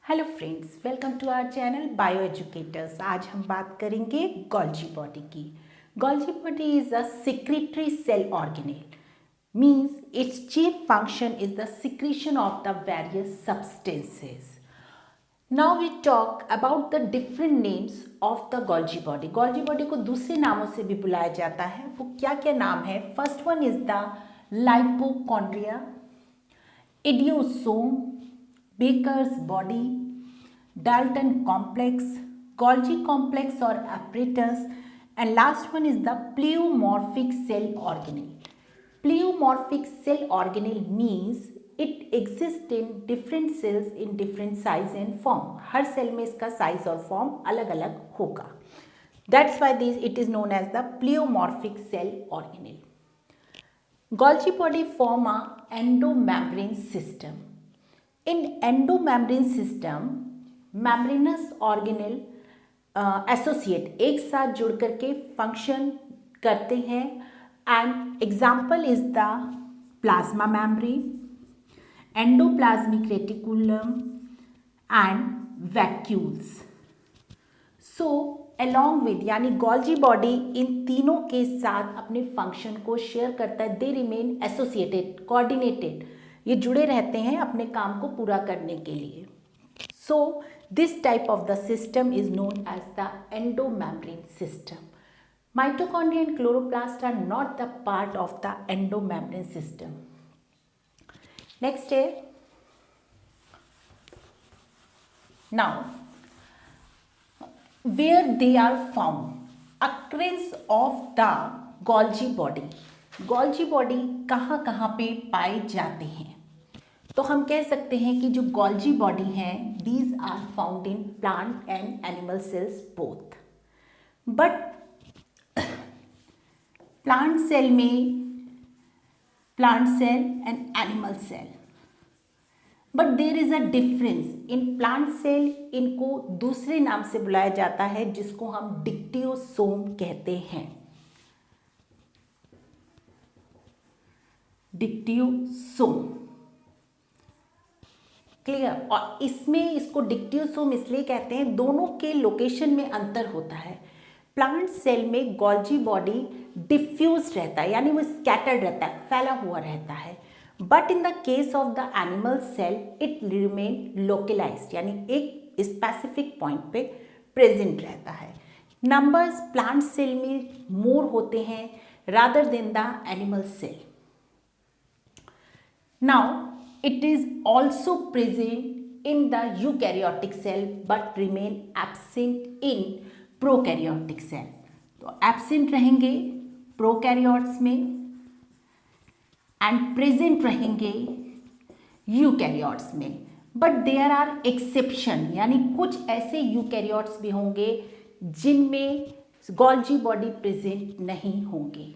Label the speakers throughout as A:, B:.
A: Hello friends, welcome to our channel bio educators. आज हम बात करेंगे गोल्जी बॉडी की। Golgi body is a secretory cell organelle, means its chief function is the secretion of the various substances. Now we talk about the different names of the Golgi body. Golgi body को दूसरे नामों से भी बुलाया जाता है। वो क्या क्या नाम है? First one is the lipochondria, idiosome, Baker's body, Dalton complex, Golgi complex और apparatus, and last one is the pleomorphic cell organelle. Pleomorphic cell organelle means it exists in different cells in different size and form. हर cell में इसका size और form अलग अलग होगा. That's why it is known as the pleomorphic cell organelle. Golgi body form a endomembrane system. In endomembrane system, membranous organelle associate एक साथ जुड़ करके फंक्शन करते हैं and example is the plasma membrane, endoplasmic reticulum and vacuoles. So along with यानी Golgi body in तीनों के साथ अपने फंक्शन को शेयर करता है. दे रिमेन एसोसिएटेड, कोऑर्डिनेटेड, ये जुड़े रहते हैं अपने काम को पूरा करने के लिए. So this type of the system is known as the endomembrane system. Mitochondria and chloroplast are not the part of the endomembrane system. Next is, now where they are found, occurrence of the Golgi body. Golgi body कहाँ कहाँ पे पाए जाते हैं? तो हम कह सकते हैं कि जो गोल्जी बॉडी हैं these are found in plant and animal cells both. But plant cell and animal cell, but there is a difference. In plant cell इनको दूसरे नाम से बुलाया जाता है जिसको हम डिक्टियोसोम कहते हैं. Dictyosome, clear. और इसमें इसको डिक्टियोसोम इसलिए कहते हैं, दोनों के लोकेशन में अंतर होता है. प्लांट सेल में गोल्जी बॉडी डिफ्यूज रहता है यानी वो स्कैटर्ड रहता है, फैला हुआ रहता है. But in the case of the animal cell it remain localised यानी एक स्पेसिफिक पॉइंट पे प्रेजेंट रहता है. नंबर्स प्लांट सेल में मोर होते हैं rather than the animal cell. Now it is also present in the eukaryotic cell but remain absent in prokaryotic cell. तो absent रहेंगे prokaryotes में and present रहेंगे eukaryotes में. but there are exception यानी कुछ ऐसे eukaryotes भी होंगे जिनमें गोल्जी बॉडी प्रेजेंट नहीं होंगे.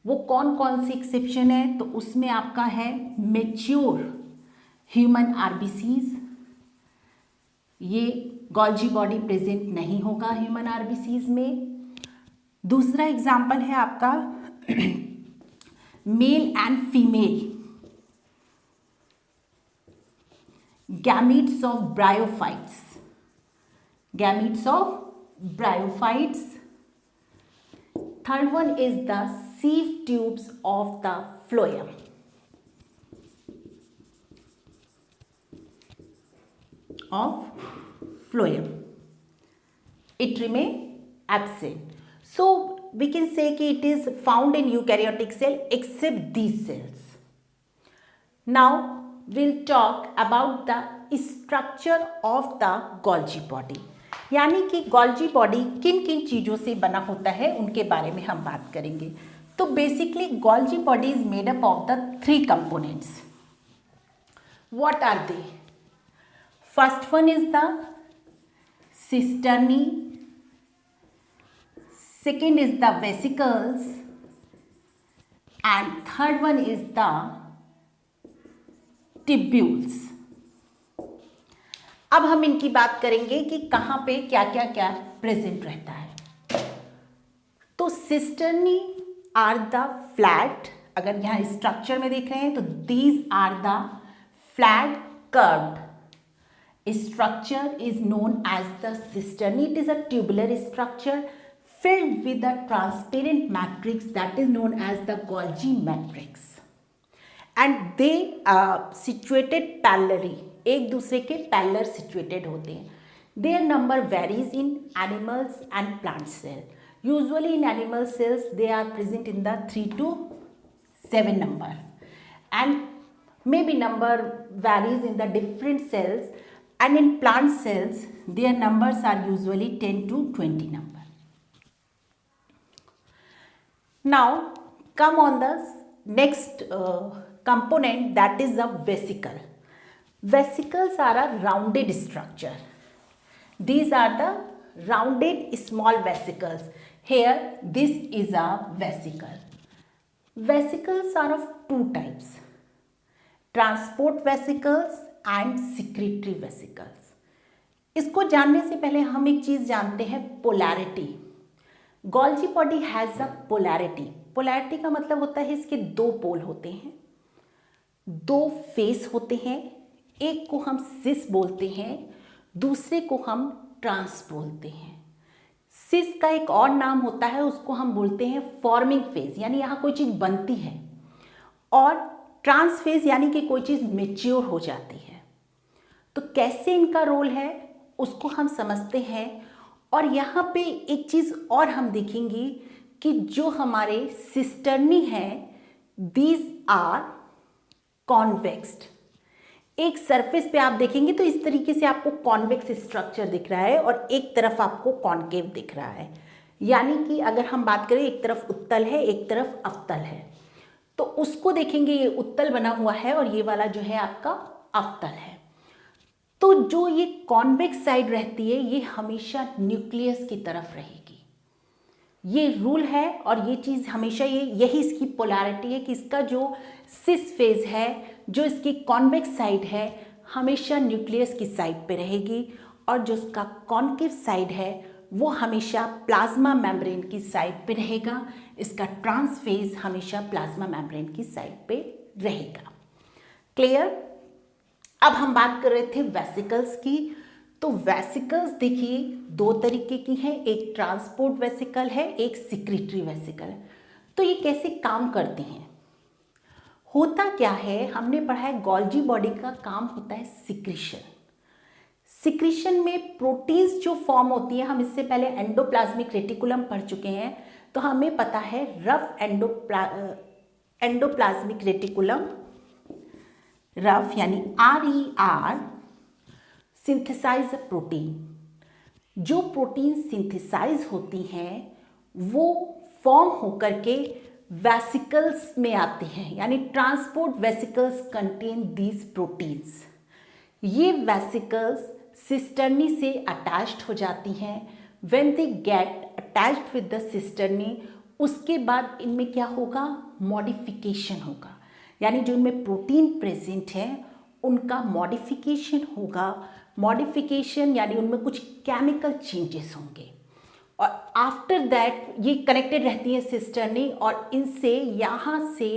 A: वो कौन कौन सी एक्सेप्शन है? तो उसमें आपका है मेच्योर ह्यूमन आरबीसीज, ये गोल्जी बॉडी प्रेजेंट नहीं होगा ह्यूमन आरबीसीज में. दूसरा एग्जाम्पल है आपका male and female gametes of bryophytes. Gametes of bryophytes. Third one is the sieve tubes of the phloem. Of phloem, it remain absent. So we can say कि it is found in eukaryotic cell except these cells. Now we'll talk about the structure of the Golgi body. यानी कि Golgi body किन किन चीज़ों से बना होता है उनके बारे में हम बात करेंगे. तो basically Golgi body is made up of the 3 components. What are they? First one is the cisternae, second is the vesicles, and third one is the tubules. अब हम इनकी बात करेंगे कि कहाँ पे क्या क्या क्या प्रेजेंट रहता है. तो cisternae आर द फ्लैट, अगर यहाँ स्ट्रक्चर में देख रहे हैं तो these are the flat curved structure is known as the cistern. It is a tubular structure filled with a transparent matrix that is known as the Golgi matrix. And they are situated parallelly, एक दूसरे के parallel situated होते हैं. Their number varies in animals and plant cell. Usually in animal cells they are present in the 3 to 7 number, and maybe number varies in the different cells, and in plant cells their numbers are usually 10 to 20 number. Now come on the next component, that is the vesicle. Vesicles are a rounded structure. These are the rounded small vesicles. Here this is a vesicle. Vesicles are of two types, transport vesicles and secretory vesicles. इसको जानने से पहले हम एक चीज जानते हैं, polarity. Golgi body has a polarity. Polarity का मतलब होता है इसके दो पोल होते हैं, दो फेस होते हैं. एक को हम सिस बोलते हैं, दूसरे को हम ट्रांस बोलते हैं. सिस का एक और नाम होता है, उसको हम बोलते हैं फॉर्मिंग फेज, यानी यहाँ कोई चीज बनती है, और ट्रांस फेज यानी कि कोई चीज मेच्योर हो जाती है. तो कैसे इनका रोल है उसको हम समझते हैं. और यहाँ पे एक चीज और हम देखेंगे कि जो हमारे सिस्टर्नी हैं, दीज आर कॉन्वेक्स्ड. एक सरफेस पे आप देखेंगे तो इस तरीके से आपको कॉन्वेक्स स्ट्रक्चर दिख रहा है और एक तरफ आपको कॉन्केव दिख रहा है. यानी कि अगर हम बात करें, एक तरफ उत्तल है, एक तरफ अवतल है, तो उसको देखेंगे ये उत्तल बना हुआ है और ये वाला जो है आपका अवतल है. तो जो ये कॉन्वेक्स साइड रहती है ये हमेशा न्यूक्लियस की तरफ रहेगी. ये रूल है और ये चीज़ हमेशा यही इसकी पोलैरिटी है कि इसका जो सिस फेज है, जो इसकी कॉन्वेक्स साइड है, हमेशा न्यूक्लियस की साइड पे रहेगी, और जो इसका कॉन्केव साइड है वो हमेशा प्लाज्मा मेम्ब्रेन की साइड पे रहेगा. इसका ट्रांस फेज हमेशा प्लाज्मा मेम्ब्रेन की साइड पे रहेगा. क्लियर. अब हम बात कर रहे थे वेसिकल्स की. तो वेसिकल्स देखिए दो तरीके की हैं, एक ट्रांसपोर्ट वेसिकल है, एक सिक्रीटरी वेसिकल है. तो ये कैसे काम करते हैं, होता क्या है, हमने पढ़ा है गोल्जी बॉडी का काम होता है सिक्रीशन. सिक्रीशन में प्रोटीन्स जो फॉर्म होती है, हम इससे पहले एंडोप्लाज्मिक रेटिकुलम पढ़ चुके हैं, तो हमें पता है रफ एंडोप्लाज्मिक रेटिकुलम, रफ यानी RER सिंथेसाइज प्रोटीन. जो प्रोटीन सिंथेसाइज होती हैं वो फॉर्म होकर के वेसिकल्स में आती हैं, यानी transport vesicles contain these proteins. ये वेसिकल्स सिस्टर्नी से अटैच्ड हो जाती हैं. When they get attached with the cisternae, उसके बाद इनमें क्या होगा, मॉडिफिकेशन होगा. यानी जो इनमें प्रोटीन प्रेजेंट है उनका मॉडिफिकेशन होगा. मॉडिफिकेशन यानी उनमें कुछ केमिकल चेंजेस होंगे, और आफ्टर दैट ये कनेक्टेड रहती है सिस्टर्नी, और इनसे यहाँ से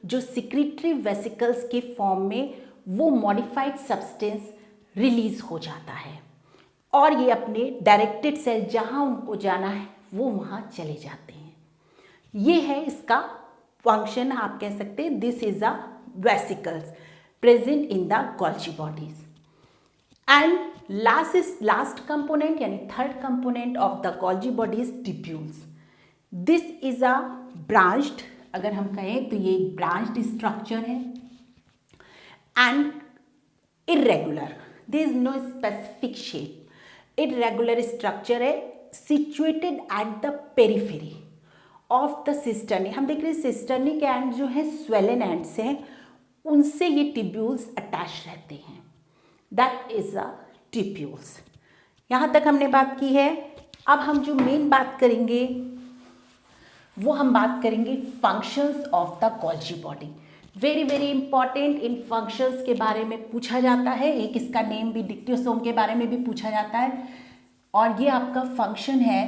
A: जो सिक्रीटरी वेसिकल्स के फॉर्म में वो मॉडिफाइड सब्सटेंस रिलीज हो जाता है, और ये अपने डायरेक्टेड सेल जहाँ उनको जाना है वो वहाँ चले जाते हैं. ये है इसका फंक्शन, आप कह सकते हैं this is a vesicles present in the Golgi bodies. And last component यानी third component of the Golgi body is tubules. This is a branched, अगर हम कहें तो ये एक ब्रांच्ड स्ट्रक्चर है, and irregular, there is no specific shape. Irregular structure है, situated at the periphery of the cisternae. हम देख रहे हैं सिस्टर्नी के एंड जो है स्वेलन एंड्स हैं, उनसे ये टिब्यूल्स अटैच रहते हैं. That is a tubules. यहाँ तक हमने बात की है. अब हम जो मेन बात करेंगे वो हम बात करेंगे functions of the Golgi body. Very very important. In functions के बारे में पूछा जाता है. एक इसका नेम भी डिक्टियोसोम के बारे में भी पूछा जाता है, और ये आपका फंक्शन है.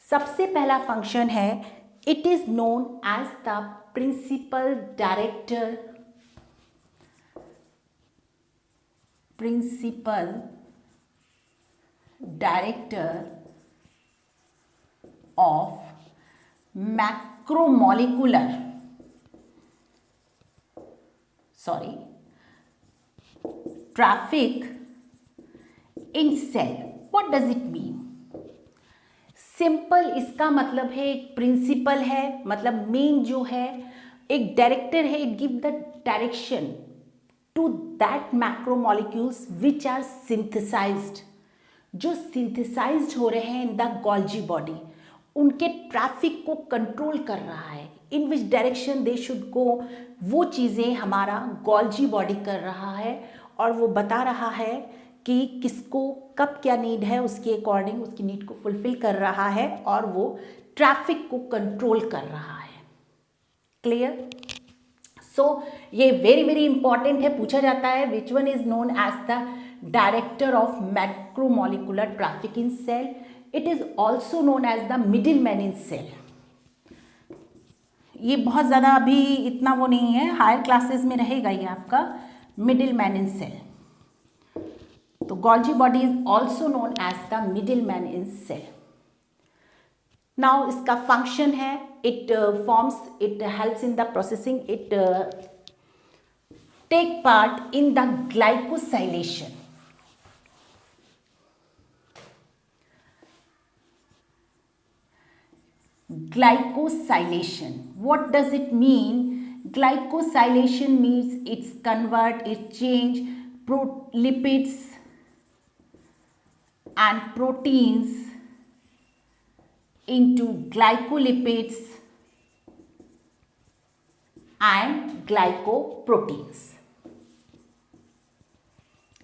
A: सबसे पहला फंक्शन है, it is known as the principal director principal director of macromolecular traffic in cell. What does it mean? Simple इसका मतलब है एक प्रिंसिपल है, मतलब मेन जो है, एक डायरेक्टर है, it give the direction to that macromolecules which are synthesized, जो सिंथेसाइज्ड हो रहे हैं इन द गोल्जी बॉडी, उनके ट्रैफिक को कंट्रोल कर रहा है, इन which direction they should go, वो चीज़ें हमारा गोल्जी बॉडी कर रहा है और वो बता रहा है कि किसको कब क्या नीड है, उसके अकॉर्डिंग उसकी नीड को फुलफिल कर रहा है और वो ट्रैफिक को कंट्रोल कर रहा है। क्लियर? सो ये वेरी वेरी इंपॉर्टेंट है, पूछा जाता है which one is known as the director of macromolecular traffic in cell. It is also known as the middle man in cell. ये बहुत ज़्यादा अभी इतना वो नहीं है, हायर क्लासेस में रहेगा ये आपका मिडिल मैन इन सेल। तो Golgi body is also known as the middle man in cell. Now इसका फंक्शन है, it helps in the processing, it take part in the glycosylation. Glycosylation, what does it mean? Glycosylation means it's convert, it change lipids and proteins into glycolipids and glycoproteins.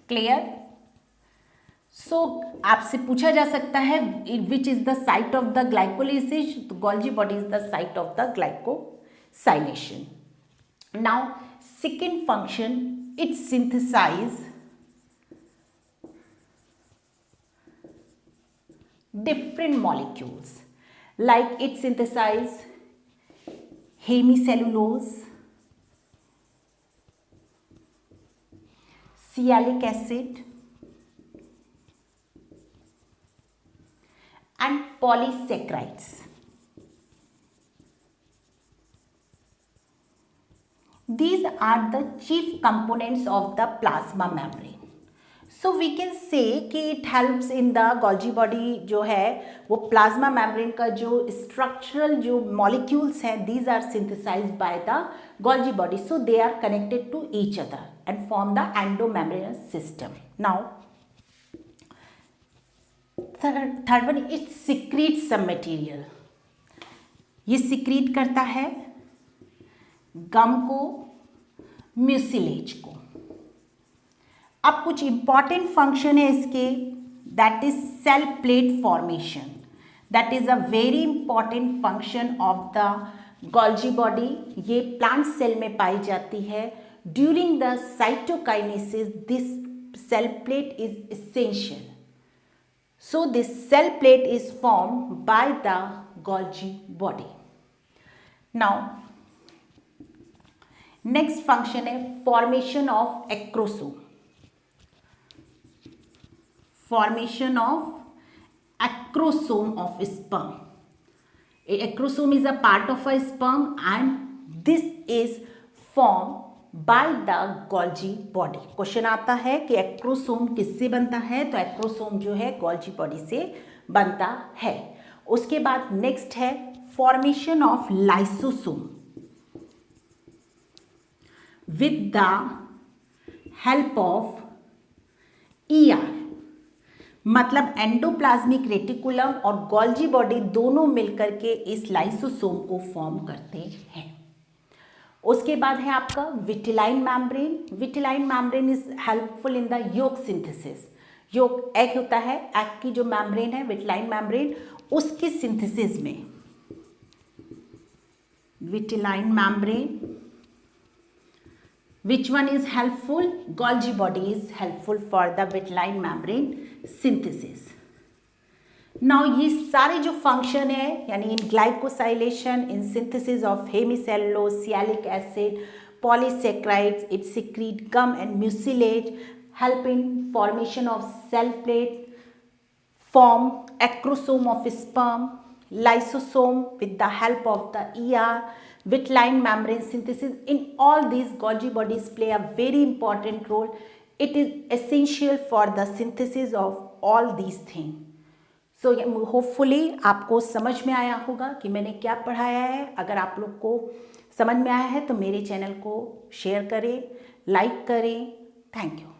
A: Clear? So आपसे पूछा जा सकता है which is the site of the glycolysis, तो Golgi body is the site of the glycosylation. Now second function, it synthesize different molecules, like it synthesize hemicellulose, sialic acid and polysaccharides. These are the chief components of the plasma membrane. So we can say कि it helps in the Golgi body जो है वो plasma membrane का जो structural जो molecules हैं, these are synthesized by the Golgi body, so they are connected to each other and form the endomembranous system. Now third one, it secretes some material. ये secrete करता है गम को, mucilage को। अब कुछ इंपॉर्टेंट फंक्शन है इसके, that is cell plate formation, that is a very important function of the Golgi body. ये प्लांट सेल में पाई जाती है। During the cytokinesis this cell plate is essential, so this cell plate is formed by the Golgi body. Now next function है formation of acrosome. Formation of acrosome of sperm. A acrosome is a part of a sperm and this is formed by the Golgi body. Question आता है कि acrosome किससे बनता है, तो acrosome जो है गोल्जी बॉडी से बनता है। उसके बाद नेक्स्ट है formation of lysosome with the help of ER, मतलब एंडोप्लाज्मिक रेटिकुलम और गोल्जी बॉडी दोनों मिलकर के इस लाइसोसोम को फॉर्म करते हैं। उसके बाद है आपका vitelline membrane. Vitelline membrane is helpful in the yolk synthesis. Yolk egg होता है, एग की जो मैम्ब्रेन है विटिलाइन मैम्ब्रेन, उसकी सिंथेसिस में vitelline membrane, which one is helpful? Golgi body is helpful for the vitelline membrane synthesis. Now ये सारे जो फंक्शन है, यानी in glycosylation, in synthesis of hemicellulose, sialic acid, polysaccharides, it secrete gum and mucilage, help in formation of cell plate, form acrosome of sperm, lysosome with the help of the ER, Wittline membrane synthesis. In all these, Golgi bodies play a very important role. It is essential for the synthesis of all these things. So hopefully आपको समझ में आया होगा कि मैंने क्या पढ़ाया है. अगर आप लोग को समझ में आया है तो मेरे चैनल को शेयर करें, लाइक करें. Thank you.